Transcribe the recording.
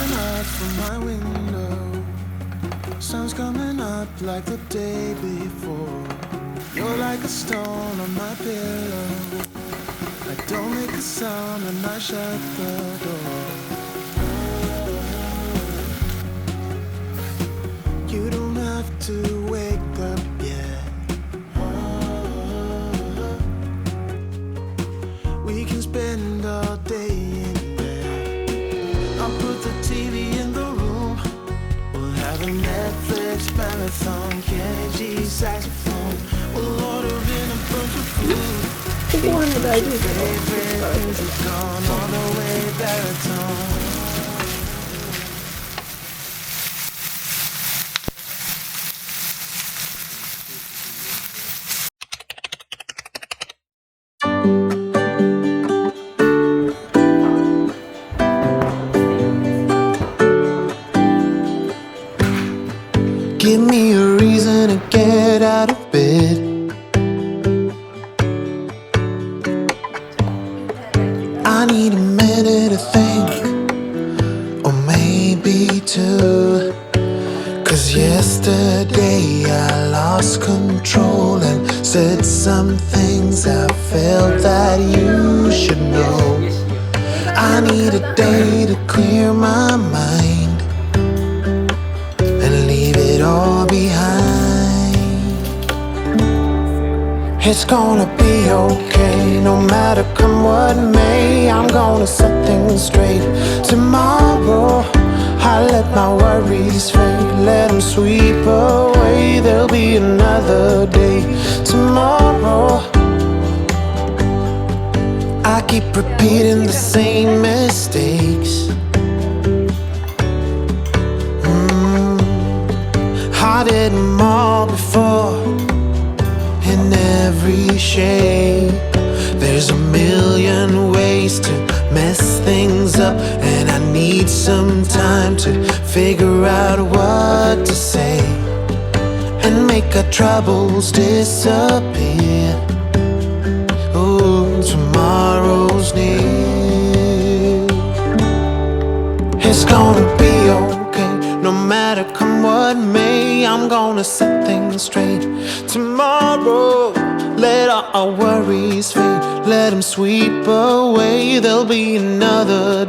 looking out from my window. Sun's coming up like the day before. You're like a stone on my pillow. I don't make a sound when I shut the door. You don't have to wake up yet. We can spend all day in bed. I'll put the TV in the room. We'll have a Netflix marathon. Kenny G saxophone. We'll order in a bunch of food. Favorite music gone all the way baritone. Give me a reason to get out of bed. I need a minute to think, or maybe two. 'Cause yesterday I lost control and said some things I felt that you should know. I need a day to clear my mind and leave it all behind. It's gonna be okay, no matter come what may. I'm gonna set things straight. Tomorrow I let my worries fade, let them sweep away. There'll be another day tomorrow. I keep repeating the same mistakes. I did them all before, in every shape. There's a million ways to mess things up, and I need some time to figure out what to say and make our troubles disappear. Oh, tomorrow's near. It's gonna be okay, no matter come what may. I'm gonna set things straight tomorrow. Let all our worries fade, let them sweep away. There'll be another